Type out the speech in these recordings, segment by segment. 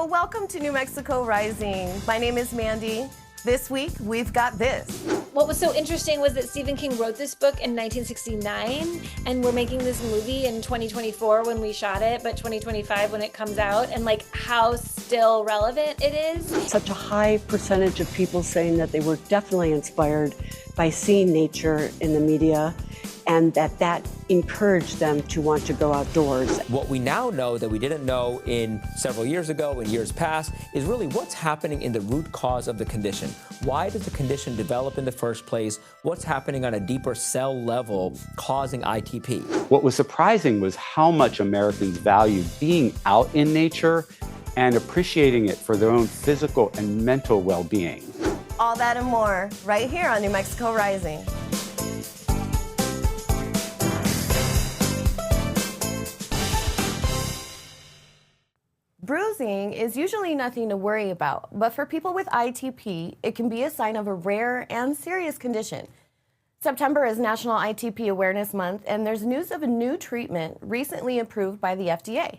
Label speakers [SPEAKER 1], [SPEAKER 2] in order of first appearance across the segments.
[SPEAKER 1] Well, welcome to New Mexico Rising. My name is Mandy. This week, we've got this.
[SPEAKER 2] What was so interesting was that Stephen King wrote this book in 1969, and we're making this movie in 2024 when we shot it, but 2025 when it comes out, and like how still relevant it is.
[SPEAKER 3] Such a high percentage of people saying that they were definitely inspired by seeing nature in the media, and that encouraged them to want to go outdoors.
[SPEAKER 4] What we now know that we didn't know in several years ago, in years past, is really what's happening in the root cause of the condition. Why does the condition develop in the first place? What's happening on a deeper cell level causing ITP?
[SPEAKER 5] What was surprising was how much Americans valued being out in nature and appreciating it for their own physical and mental well-being.
[SPEAKER 1] All that and more right here on New Mexico Rising. Bruising is usually nothing to worry about, but for people with ITP, it can be a sign of a rare and serious condition. September is National ITP Awareness Month, and there's news of a new treatment recently approved by the FDA.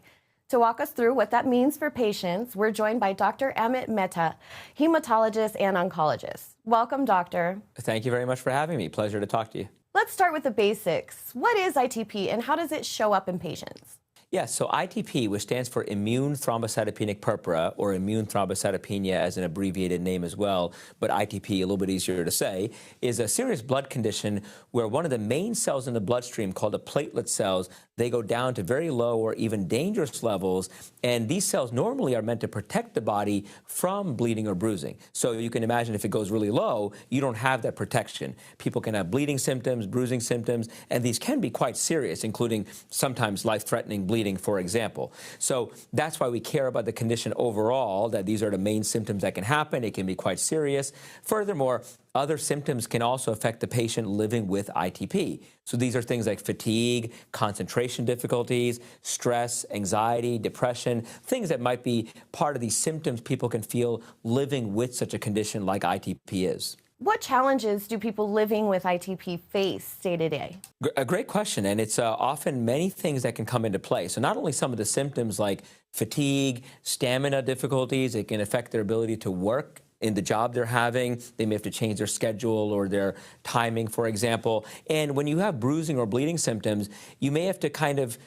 [SPEAKER 1] To walk us through what that means for patients, we're joined by Dr. Amit Mehta, hematologist and oncologist. Welcome, doctor.
[SPEAKER 4] Thank you very much for having me. Pleasure to talk to you.
[SPEAKER 1] Let's start with the basics. What is ITP and how does it show up in patients?
[SPEAKER 4] Yes, so ITP, which stands for immune thrombocytopenic purpura, or immune thrombocytopenia as an abbreviated name as well, but ITP, a little bit easier to say, is a serious blood condition where one of the main cells in the bloodstream, called the platelet cells, they go down to very low or even dangerous levels, and these cells normally are meant to protect the body from bleeding or bruising. So you can imagine if it goes really low, you don't have that protection. People can have bleeding symptoms, bruising symptoms, and these can be quite serious, including sometimes life-threatening bleeding, for example. So that's why we care about the condition overall, that these are the main symptoms that can happen. It can be quite serious. Furthermore, other symptoms can also affect the patient living with ITP. So these are things like fatigue, concentration difficulties, stress, anxiety, depression, things that might be part of these symptoms people can feel living with such a condition like ITP is.
[SPEAKER 1] What challenges do people living with ITP face day to day?
[SPEAKER 4] A great question, and it's often many things that can come into play. So not only some of the symptoms like fatigue, stamina difficulties, it can affect their ability to work in the job they're having. They may have to change their schedule or their timing, for example. And when you have bruising or bleeding symptoms, you may have to kind of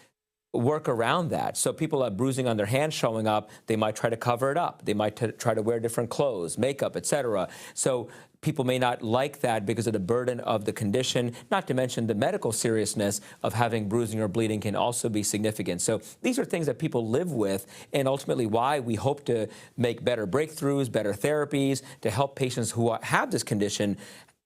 [SPEAKER 4] work around that. So people have bruising on their hands showing up, they might try to cover it up. They might try to wear different clothes, makeup, etc. So people may not like that because of the burden of the condition, not to mention the medical seriousness of having bruising or bleeding can also be significant. So these are things that people live with, and ultimately why we hope to make better breakthroughs, better therapies to help patients who have this condition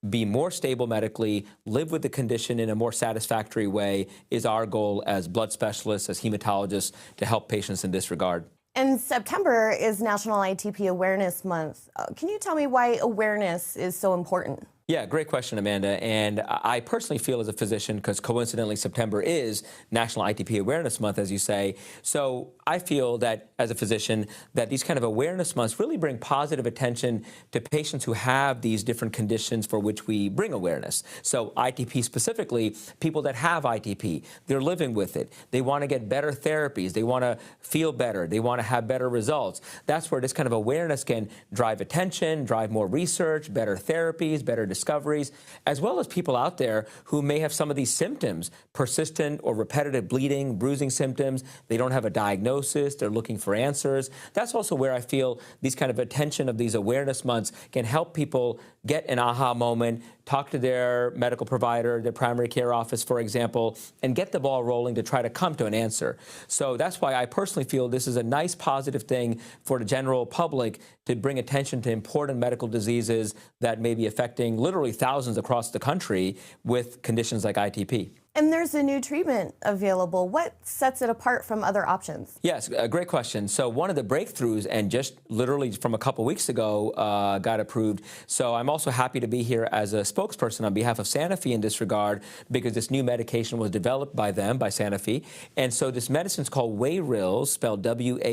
[SPEAKER 4] be more stable medically, live with the condition in a more satisfactory way is our goal as blood specialists, as hematologists, to help patients in this regard.
[SPEAKER 1] And September is National ITP Awareness Month. Can you tell me why awareness is so important?
[SPEAKER 4] Yeah, great question, Amanda. And I personally feel as a physician, because coincidentally September is National ITP Awareness Month, as you say. So I feel that as a physician that these kind of awareness months really bring positive attention to patients who have these different conditions for which we bring awareness. So ITP specifically, people that have ITP, they're living with it. They want to get better therapies. They want to feel better. They want to have better results. That's where this kind of awareness can drive attention, drive more research, better therapies, better discoveries, as well as people out there who may have some of these symptoms, persistent or repetitive bleeding, bruising symptoms. They don't have a diagnosis. They're looking for answers. That's also where I feel these kind of attention of these awareness months can help people get an aha moment, talk to their medical provider, their primary care office, for example, and get the ball rolling to try to come to an answer. So that's why I personally feel this is a nice positive thing for the general public to bring attention to important medical diseases that may be affecting literally thousands across the country with conditions like ITP.
[SPEAKER 1] And there's a new treatment available. What sets it apart from other options?
[SPEAKER 4] Yes, a great question. So one of the breakthroughs, and just literally from a couple weeks ago, got approved. So I'm also happy to be here as a spokesperson on behalf of Sanofi in this regard, because this new medication was developed by them, by Sanofi. And so this medicine is called Wayrilz, spelled W-A-Y-R-I-L-Z,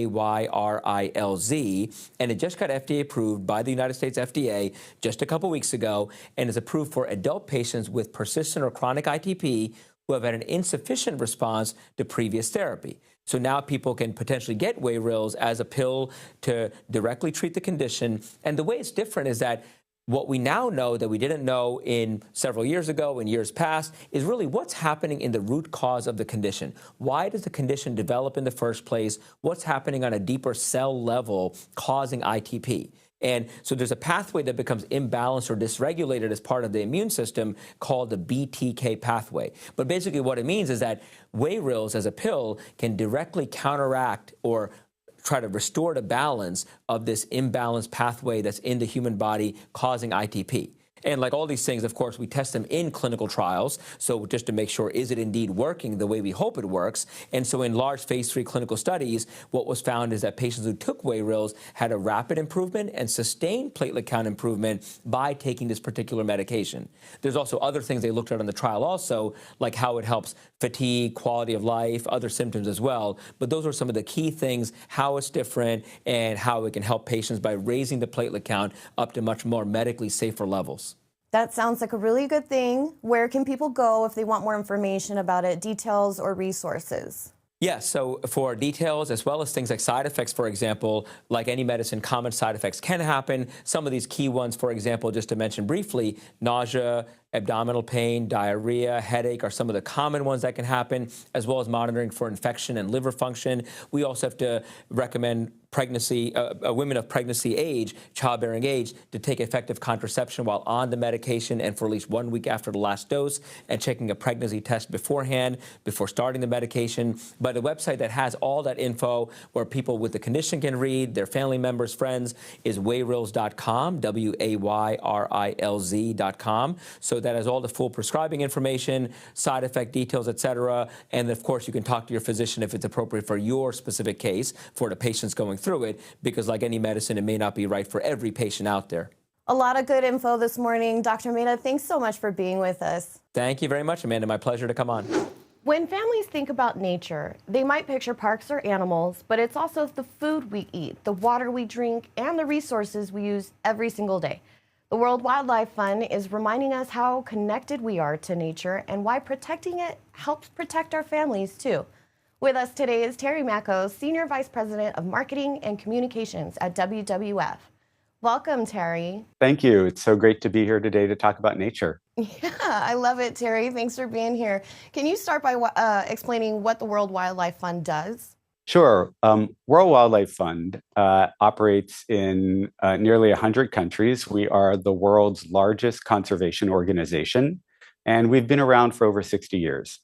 [SPEAKER 4] and it just got FDA approved by the United States FDA just a couple weeks ago, and is approved for adult patients with persistent or chronic ITP who have had an insufficient response to previous therapy. So now people can potentially get Wayrilz as a pill to directly treat the condition. And the way it's different is that what we now know that we didn't know in several years ago, in years past, is really what's happening in the root cause of the condition. Why does the condition develop in the first place? What's happening on a deeper cell level causing ITP? And so there's a pathway that becomes imbalanced or dysregulated as part of the immune system called the BTK pathway. But basically what it means is that Wayrilz as a pill can directly counteract or try to restore the balance of this imbalanced pathway that's in the human body causing ITP. And like all these things, of course, we test them in clinical trials. So just to make sure, is it indeed working the way we hope it works? And so in large phase 3 clinical studies, what was found is that patients who took Wayrilz had a rapid improvement and sustained platelet count improvement by taking this particular medication. There's also other things they looked at on the trial also, like how it helps fatigue, quality of life, other symptoms as well. But those are some of the key things, how it's different and how it can help patients by raising the platelet count up to much more medically safer levels.
[SPEAKER 1] That sounds like a really good thing. Where can people go if they want more information about it, details or resources?
[SPEAKER 4] Yes, so for details as well as things like side effects, for example, like any medicine, common side effects can happen. Some of these key ones, for example, just to mention briefly, nausea, abdominal pain, diarrhea, headache are some of the common ones that can happen, as well as monitoring for infection and liver function. We also have to recommend pregnancy, women of pregnancy age, childbearing age, to take effective contraception while on the medication and for at least 1 week after the last dose, and checking a pregnancy test beforehand, before starting the medication. But a website that has all that info where people with the condition can read, their family members, friends, is wayrilz.com, WAYRILZ.com. So that has all the full prescribing information, side effect details, et cetera. And of course, you can talk to your physician if it's appropriate for your specific case, for the patients going through it, because like any medicine, it may not be right for every patient out there.
[SPEAKER 1] A lot of good info this morning. Dr. Mehta, thanks so much for being with us.
[SPEAKER 4] Thank you very much, Amanda. My pleasure to come on.
[SPEAKER 1] When families think about nature, they might picture parks or animals, but it's also the food we eat, the water we drink, and the resources we use every single day. The World Wildlife Fund is reminding us how connected we are to nature and why protecting it helps protect our families too. With us today is Terry Macko, Senior Vice President of Marketing and Communications at WWF. Welcome, Terry.
[SPEAKER 5] Thank you. It's so great to be here today to talk about nature.
[SPEAKER 1] Yeah, I love it, Terry. Thanks for being here. Can you start by explaining what the World Wildlife Fund does?
[SPEAKER 5] Sure. World Wildlife Fund operates in nearly 100 countries. We are the world's largest conservation organization, and we've been around for over 60 years.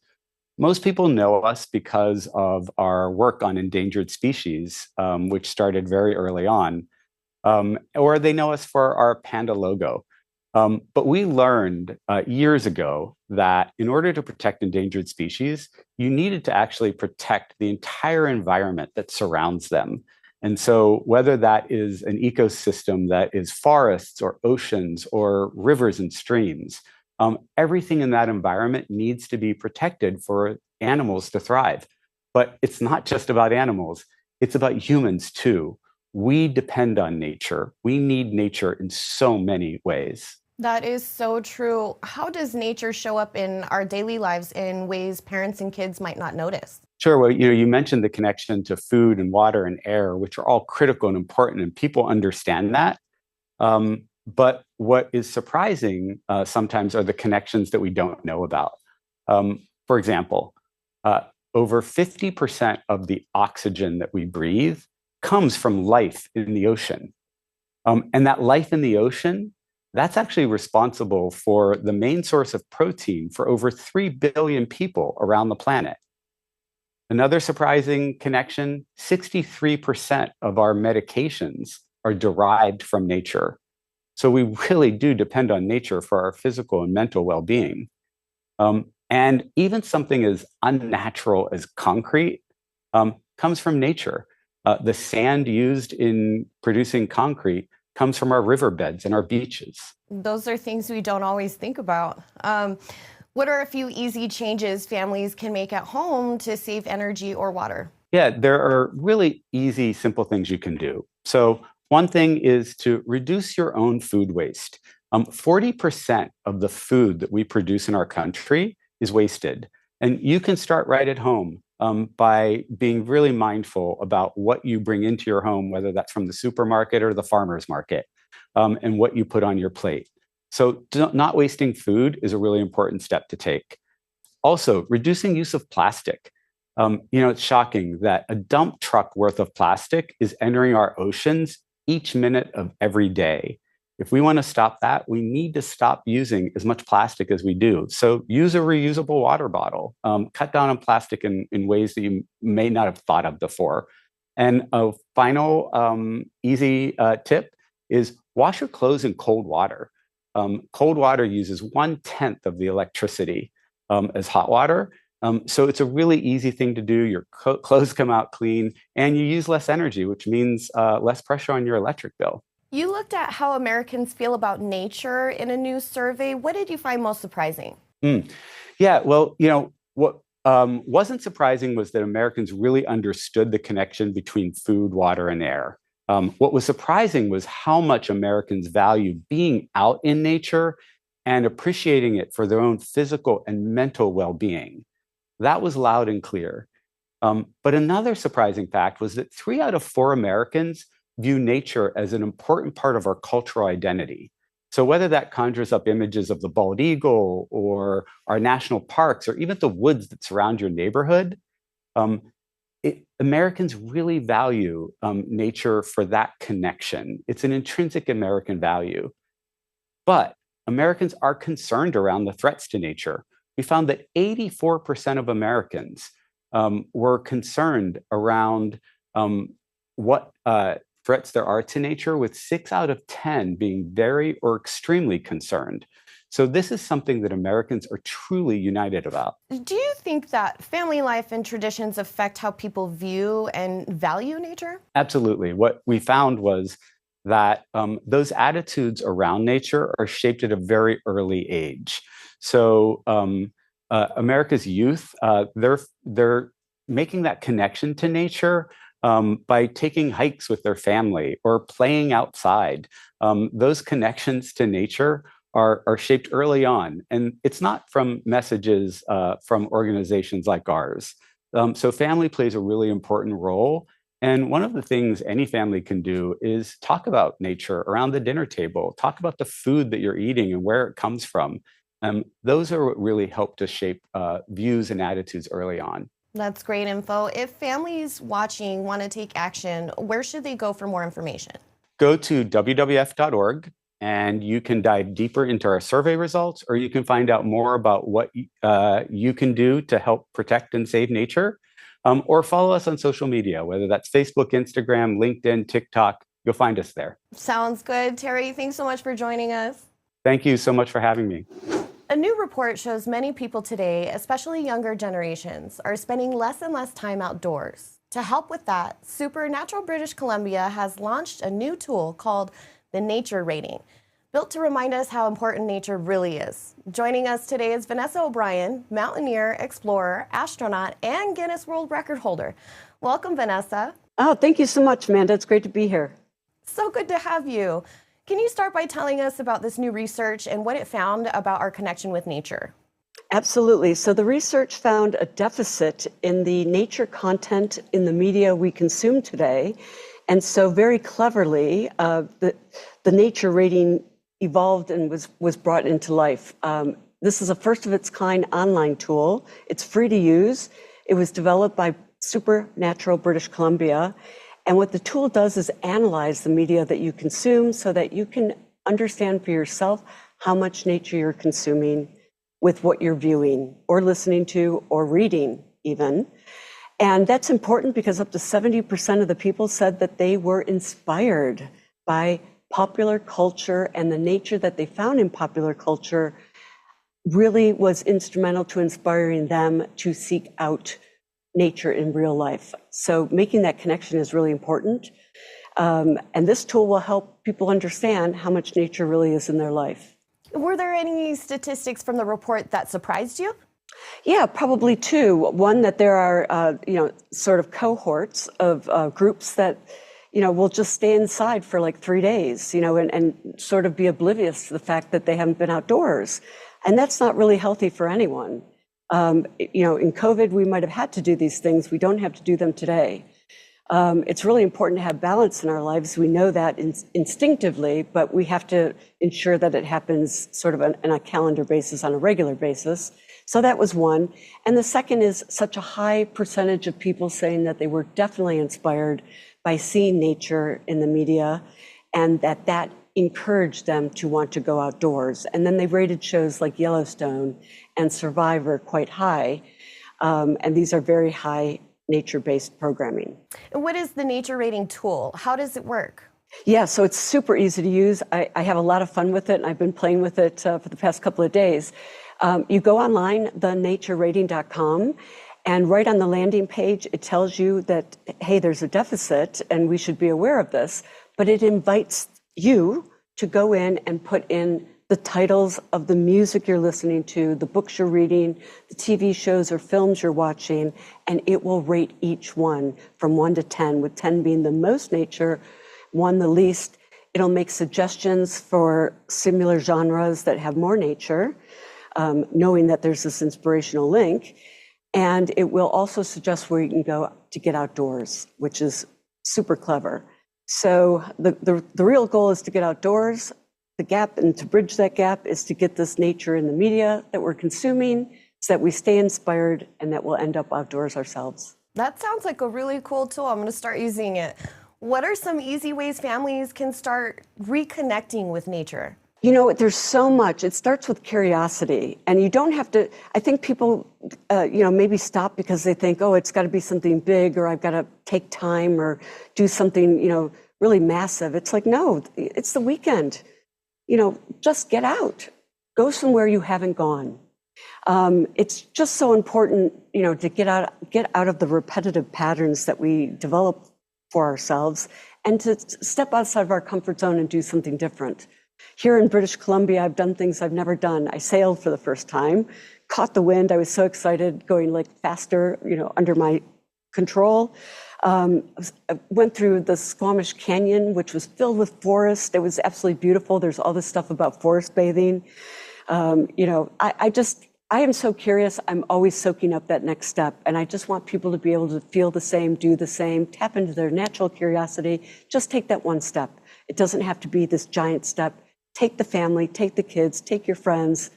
[SPEAKER 5] Most people know us because of our work on endangered species, which started very early on, or they know us for our panda logo. But we learned years ago that in order to protect endangered species, you needed to actually protect the entire environment that surrounds them. And so whether that is an ecosystem that is forests or oceans or rivers and streams, everything in that environment needs to be protected for animals to thrive. But it's not just about animals, it's about humans too. We depend on nature. We need nature in so many ways.
[SPEAKER 1] That is so true. How does nature show up in our daily lives in ways parents and kids might not notice?
[SPEAKER 5] Sure. Well, you mentioned the connection to food and water and air, which are all critical and important, and people understand that. But what is surprising sometimes are the connections that we don't know about. For example, over 50% of the oxygen that we breathe comes from life in the ocean. And that life in the ocean, that's actually responsible for the main source of protein for over 3 billion people around the planet. Another surprising connection, 63% of our medications are derived from nature. So we really do depend on nature for our physical and mental well-being. And even something as unnatural as concrete comes from nature. The sand used in producing concrete comes from our riverbeds and our beaches.
[SPEAKER 1] Those are things we don't always think about. What are a few easy changes families can make at home to save energy or water?
[SPEAKER 5] Yeah, there are really easy, simple things you can do. So one thing is to reduce your own food waste. 40% of the food that we produce in our country is wasted. And you can start right at home. by being really mindful about what you bring into your home, whether that's from the supermarket or the farmer's market, and what you put on your plate. So not wasting food is a really important step to take. Also, reducing use of plastic. It's shocking that a dump truck worth of plastic is entering our oceans each minute of every day. If we want to stop that, we need to stop using as much plastic as we do. So use a reusable water bottle. Cut down on plastic in ways that you may not have thought of before. And a final easy tip is wash your clothes in cold water. Cold water uses 1/10 of the electricity as hot water. So it's a really easy thing to do. Your clothes come out clean and you use less energy, which means less pressure on your electric bill.
[SPEAKER 1] You looked at how Americans feel about nature in a new survey. What did you find most surprising?
[SPEAKER 5] Yeah, well, what wasn't surprising was that Americans really understood the connection between food, water, and air. What was surprising was how much Americans value being out in nature and appreciating it for their own physical and mental well-being. That was loud and clear. But another surprising fact was that 3 out of 4 Americans view nature as an important part of our cultural identity. So whether that conjures up images of the bald eagle or our national parks or even the woods that surround your neighborhood, Americans really value nature for that connection. It's an intrinsic American value. But Americans are concerned around the threats to nature. We found that 84% of Americans were concerned around what threats there are to nature, with 6 out of 10 being very or extremely concerned. So this is something that Americans are truly united about.
[SPEAKER 1] Do you think that family life and traditions affect how people view and value nature?
[SPEAKER 5] Absolutely. What we found was that those attitudes around nature are shaped at a very early age. So America's youth, they're making that connection to nature by taking hikes with their family or playing outside. Those connections to nature are shaped early on. And it's not from messages from organizations like ours. So family plays a really important role. And one of the things any family can do is talk about nature around the dinner table, talk about the food that you're eating and where it comes from. Those are what really help to shape views and attitudes early on.
[SPEAKER 1] That's great info. If families watching want to take action, where should they go for more information?
[SPEAKER 5] Go to WWF.org and you can dive deeper into our survey results, or you can find out more about what you can do to help protect and save nature, or follow us on social media, whether that's Facebook, Instagram, LinkedIn, TikTok. You'll find us there.
[SPEAKER 1] Sounds good. Terry, thanks so much for joining us.
[SPEAKER 5] Thank you so much for having me.
[SPEAKER 1] A new report shows many people today, especially younger generations, are spending less and less time outdoors. To help with that, Supernatural British Columbia has launched a new tool called the Nature Rating, built to remind us how important nature really is. Joining us today is Vanessa O'Brien, mountaineer, explorer, astronaut, and Guinness World Record holder. Welcome, Vanessa.
[SPEAKER 3] Oh, thank you so much, Amanda. It's great to be here.
[SPEAKER 1] So good to have you. Can you start by telling us about this new research and what it found about our connection with nature?
[SPEAKER 3] Absolutely. So the research found a deficit in the nature content in the media we consume today. And so very cleverly, the Nature Rating evolved and was brought into life. This is a first of its kind online tool. It's free to use. It was developed by Supernatural British Columbia. And what the tool does is analyze the media that you consume so that you can understand for yourself how much nature you're consuming with what you're viewing or listening to or reading even. And that's important because up to 70% of the people said that they were inspired by popular culture, and the nature that they found in popular culture really was instrumental to inspiring them to seek out nature in real life. So making that connection is really important. And this tool will help people understand how much nature really is in their life.
[SPEAKER 1] Were there any statistics from the report that surprised you?
[SPEAKER 3] Yeah, probably two. One, that there are, sort of cohorts of groups that, will just stay inside for like 3 days, and sort of be oblivious to the fact that they haven't been outdoors. And that's not really healthy for anyone. In COVID, we might have had to do these things. We don't have to do them today. It's really important to have balance in our lives. We know that instinctively, but we have to ensure that it happens sort of on a calendar basis, on a regular basis. So that was one. And the second is such a high percentage of people saying that they were definitely inspired by seeing nature in the media, and that encouraged them to want to go outdoors. And then they rated shows like Yellowstone and Survivor quite high. And these are very high nature-based programming.
[SPEAKER 1] And what is the nature rating tool? How does it work?
[SPEAKER 3] Yeah, so it's super easy to use. I have a lot of fun with it, and I've been playing with it for the past couple of days. You go online, thenaturerating.com, and right on the landing page, it tells you that, hey, there's a deficit, and we should be aware of this. But it invites you to go in and put in the titles of the music you're listening to, the books you're reading, the TV shows or films you're watching, and it will rate each one from 1 to 10, with 10 being the most nature, 1 the least. It'll make suggestions for similar genres that have more nature, knowing that there's this inspirational link. And it will also suggest where you can go to get outdoors, which is super clever. So the real goal is to get outdoors. The gap, and to bridge that gap, is to get this nature in the media that we're consuming so that we stay inspired and that we'll end up outdoors ourselves.
[SPEAKER 1] That sounds like a really cool tool. I'm going to start using it. What are some easy ways families can start reconnecting with nature?
[SPEAKER 3] There's so much. It starts with curiosity, and you don't have to. I think people, maybe stop because they think, oh, it's got to be something big, or I've got to take time or do something, really massive. It's like, no, it's the weekend. Just get out, go somewhere you haven't gone. It's just so important, to get out of the repetitive patterns that we develop for ourselves, and to step outside of our comfort zone and do something different. Here in British Columbia, I've done things I've never done. I sailed for the first time, caught the wind. I was so excited, going like faster, under my control. I went through the Squamish Canyon, which was filled with forest. It was absolutely beautiful. There's all this stuff about forest bathing. I am so curious. I'm always soaking up that next step. And I just want people to be able to feel the same, do the same, tap into their natural curiosity. Just take that one step. It doesn't have to be this giant step. Take the family, take the kids, take your friends,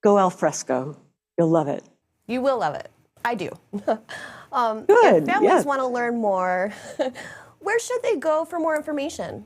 [SPEAKER 3] go al fresco. You'll love it.
[SPEAKER 1] You will love it. I do.
[SPEAKER 3] Good.
[SPEAKER 1] If families want to learn more, where should they go for more information?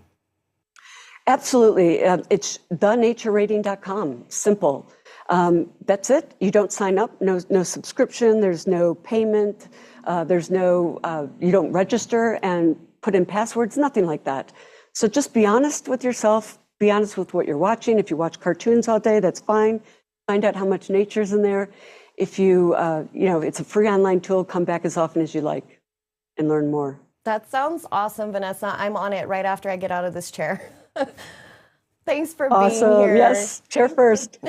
[SPEAKER 3] Absolutely. It's thenaturerating.com. Simple. That's it. You don't sign up. No subscription. There's no payment. You don't register and put in passwords. Nothing like that. So just be honest with yourself. Be honest with what you're watching. If you watch cartoons all day, that's fine. Find out how much nature's in there. If it's a free online tool, come back as often as you like and learn more.
[SPEAKER 1] That sounds awesome, Vanessa. I'm on it right after I get out of this chair. Thanks for being here.
[SPEAKER 3] Yes, chair first.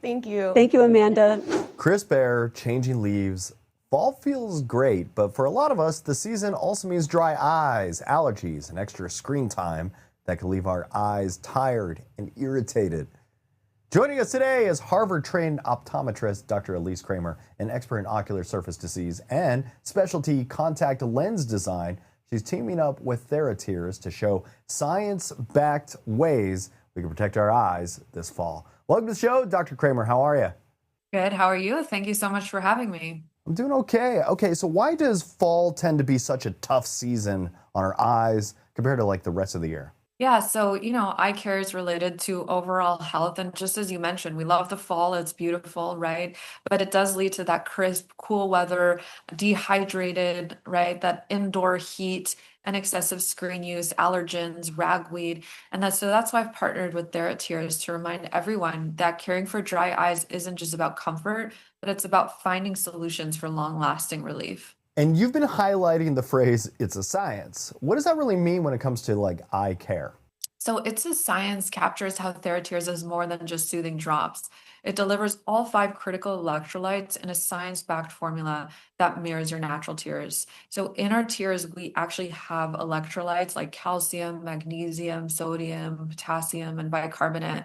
[SPEAKER 1] Thank you.
[SPEAKER 3] Thank you, Amanda.
[SPEAKER 6] Crisp air, changing leaves. Fall feels great, but for a lot of us, the season also means dry eyes, allergies, and extra screen time that can leave our eyes tired and irritated. Joining us today is Harvard-trained optometrist Dr. Elise Kramer, an expert in ocular surface disease and specialty contact lens design. She's teaming up with TheraTears to show science-backed ways we can protect our eyes this fall. Welcome to the show, Dr. Kramer. How are you?
[SPEAKER 7] Good. How are you? Thank you so much for having me.
[SPEAKER 6] I'm doing okay. Okay, so why does fall tend to be such a tough season on our eyes compared to like the rest of the year?
[SPEAKER 7] Yeah, so, eye care is related to overall health. And just as you mentioned, we love the fall. It's beautiful, right? But it does lead to that crisp, cool weather, dehydrated, right? That indoor heat and excessive screen use, allergens, ragweed. And that's why I've partnered with TheraTears to remind everyone that caring for dry eyes isn't just about comfort, but it's about finding solutions for long-lasting relief.
[SPEAKER 6] And you've been highlighting the phrase, it's a science. What does that really mean when it comes to like eye care?
[SPEAKER 7] So It's a Science captures how TheraTears is more than just soothing drops. It delivers all 5 critical electrolytes in a science-backed formula that mirrors your natural tears. So in our tears, we actually have electrolytes like calcium, magnesium, sodium, potassium, and bicarbonate.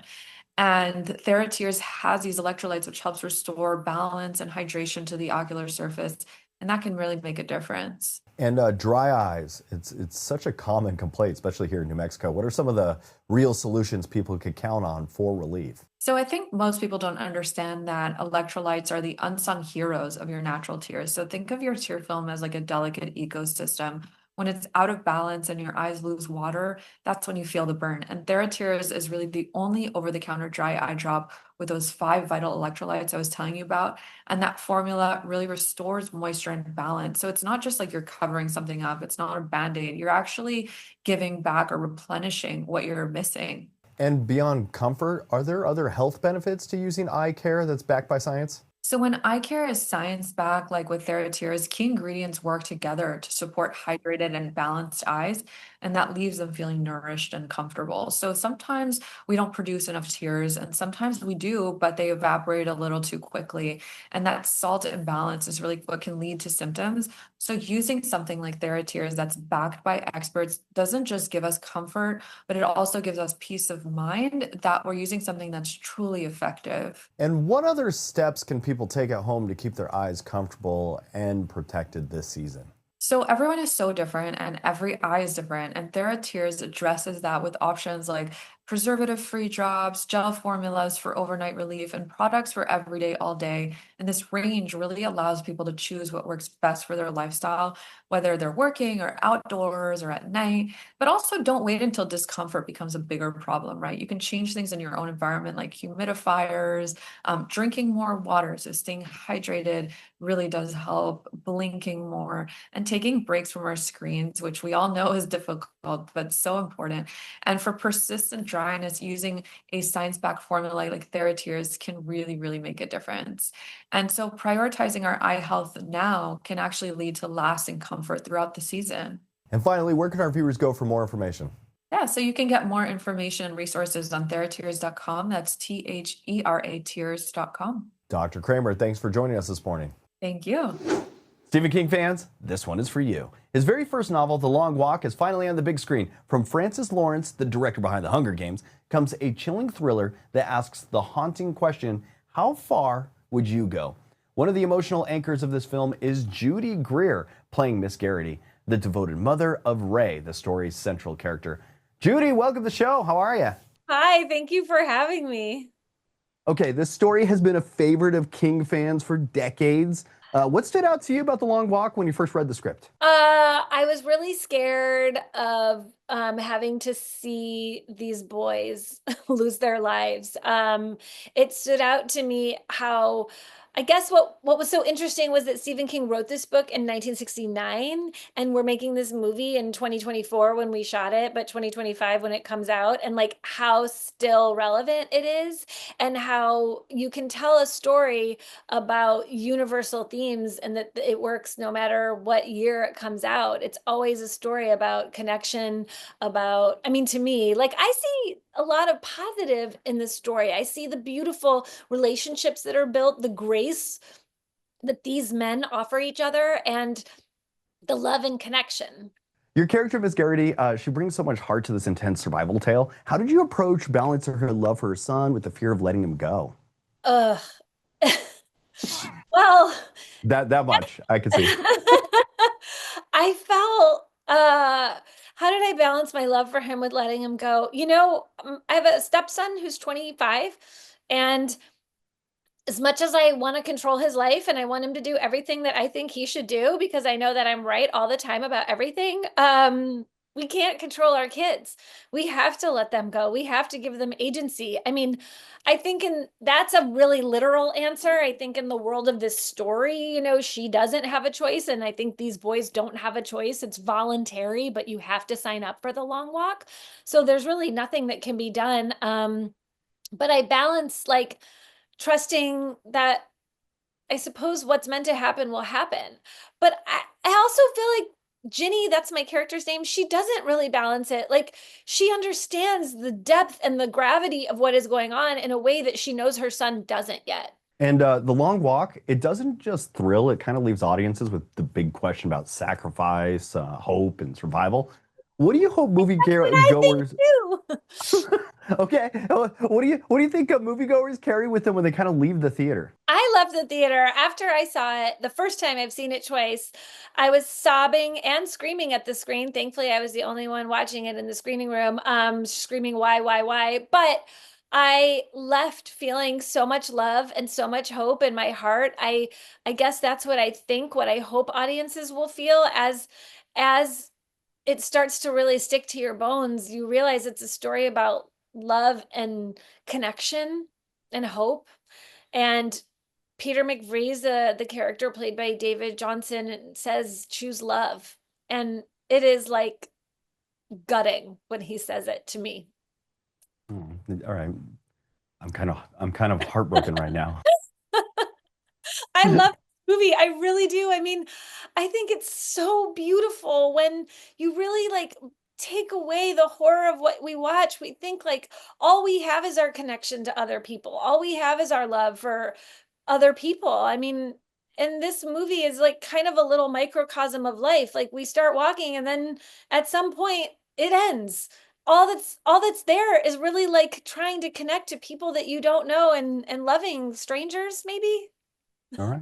[SPEAKER 7] And TheraTears has these electrolytes, which helps restore balance and hydration to the ocular surface. And that can really make a difference.
[SPEAKER 6] And dry eyes, it's such a common complaint, especially here in New Mexico. What are some of the real solutions people could count on for relief?
[SPEAKER 7] So I think most people don't understand that electrolytes are the unsung heroes of your natural tears. So think of your tear film as like a delicate ecosystem. When it's out of balance and your eyes lose water, that's when you feel the burn. And TheraTears is really the only over-the-counter dry eye drop with those 5 vital electrolytes I was telling you about. And that formula really restores moisture and balance. So it's not just like you're covering something up. It's not a Band-Aid. You're actually giving back or replenishing what you're missing.
[SPEAKER 6] And beyond comfort, are there other health benefits to using eye care that's backed by science?
[SPEAKER 7] So when eye care is science-backed, like with TheraTears, key ingredients work together to support hydrated and balanced eyes, and that leaves them feeling nourished and comfortable. So sometimes we don't produce enough tears, and sometimes we do, but they evaporate a little too quickly. And that salt imbalance is really what can lead to symptoms. So using something like TheraTears that's backed by experts doesn't just give us comfort, but it also gives us peace of mind that we're using something that's truly effective.
[SPEAKER 6] And what other steps can people take at home to keep their eyes comfortable and protected this season?
[SPEAKER 7] So everyone is so different and every eye is different. And TheraTears addresses that with options like preservative-free drops, gel formulas for overnight relief, and products for every day, all day. And this range really allows people to choose what works best for their lifestyle, whether they're working or outdoors or at night. But also don't wait until discomfort becomes a bigger problem, right? You can change things in your own environment like humidifiers, drinking more water. So staying hydrated really does help, blinking more, and taking breaks from our screens, which we all know is difficult, but so important. And for persistent dryness, using a science-backed formula like TheraTears can really, really make a difference. And so prioritizing our eye health now can actually lead to lasting comfort throughout the season.
[SPEAKER 6] And finally, where can our viewers go for more information?
[SPEAKER 7] Yeah, so you can get more information and resources on theratears.com. That's THERA tears.com.
[SPEAKER 6] Dr. Kramer, thanks for joining us this morning.
[SPEAKER 7] Thank you.
[SPEAKER 6] Stephen King fans, this one is for you. His very first novel, The Long Walk, is finally on the big screen. From Francis Lawrence, the director behind The Hunger Games, comes a chilling thriller that asks the haunting question, how far would you go? One of the emotional anchors of this film is Judy Greer, playing Miss Garrity, the devoted mother of Ray, the story's central character. Judy, welcome to the show. How are you?
[SPEAKER 2] Hi, thank you for having me.
[SPEAKER 6] Okay, this story has been a favorite of King fans for decades. What stood out to you about The Long Walk when you first read the script?
[SPEAKER 2] I was really scared of having to see these boys lose their lives. It stood out to me how, I guess what was so interesting was that Stephen King wrote this book in 1969, and we're making this movie in 2024 when we shot it, but 2025 when it comes out, and like how still relevant it is, and how you can tell a story about universal themes and that it works no matter what year it comes out. It's always a story about connection, about, I mean, to me, like I see a lot of positive in this story. I see the beautiful relationships that are built, the grace that these men offer each other, and the love and connection.
[SPEAKER 6] Your character, Miss Garrity, she brings so much heart to this intense survival tale. How did you approach balancing her love for her son with the fear of letting him go?
[SPEAKER 2] Well,
[SPEAKER 6] That much, I can see.
[SPEAKER 2] I felt, how did I balance my love for him with letting him go? You know, I have a stepson who's 25, and as much as I want to control his life and I want him to do everything that I think he should do because I know that I'm right all the time about everything, we can't control our kids. We have to let them go. We have to give them agency. I mean, I think that's a really literal answer. I think in the world of this story, you know, she doesn't have a choice. And I think these boys don't have a choice. It's voluntary, but you have to sign up for the long walk. So there's really nothing that can be done. But I balance like trusting that I suppose what's meant to happen will happen. But I also feel like Ginny, that's my character's name, she doesn't really balance it. Like she understands the depth and the gravity of what is going on in a way that she knows her son doesn't yet.
[SPEAKER 6] And The Long Walk, it doesn't just thrill, it kind of leaves audiences with the big question about sacrifice, hope, and survival. What do you hope movie goers... Okay. What do you think moviegoers carry with them when they kind of leave the theater?
[SPEAKER 2] I love the theater. After I saw it the first time, I've seen it twice, I was sobbing and screaming at the screen. Thankfully, I was the only one watching it in the screening room, screaming, why? But I left feeling so much love and so much hope in my heart. I guess that's what I think, what I hope audiences will feel as it starts to really stick to your bones. You realize it's a story about love and connection and hope. And Peter McVries, the character played by David Johnson, says, choose love. And it is like gutting when he says it to me.
[SPEAKER 6] All right. I'm kind of heartbroken right now.
[SPEAKER 2] I love this movie. I really do. I mean, I think it's so beautiful when you really like take away the horror of what we watch. We think like all we have is our connection to other people. All we have is our love for other people. I mean, and this movie is like kind of a little microcosm of life. Like we start walking and then at some point it ends. All that's there is really like trying to connect to people that you don't know and loving strangers maybe.
[SPEAKER 6] All right.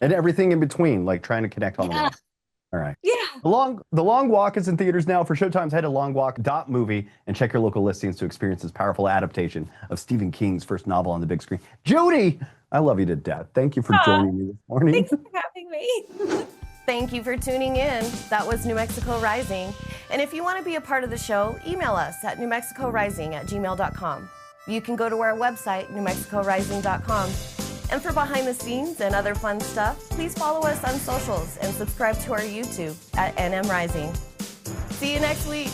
[SPEAKER 6] And everything in between, like trying to connect on the way. All right.
[SPEAKER 2] Yeah.
[SPEAKER 6] The Long Walk is in theaters now. For showtimes, head to longwalk.movie and check your local listings to experience this powerful adaptation of Stephen King's first novel on the big screen. Judy, I love you to death. Thank you for joining me this morning.
[SPEAKER 2] Thanks for having me.
[SPEAKER 1] Thank you for tuning in. That was New Mexico Rising. And if you want to be a part of the show, email us at newmexicorising@gmail.com. You can go to our website, newmexicorising.com. And for behind the scenes and other fun stuff, please follow us on socials and subscribe to our YouTube at NM Rising. See you next week.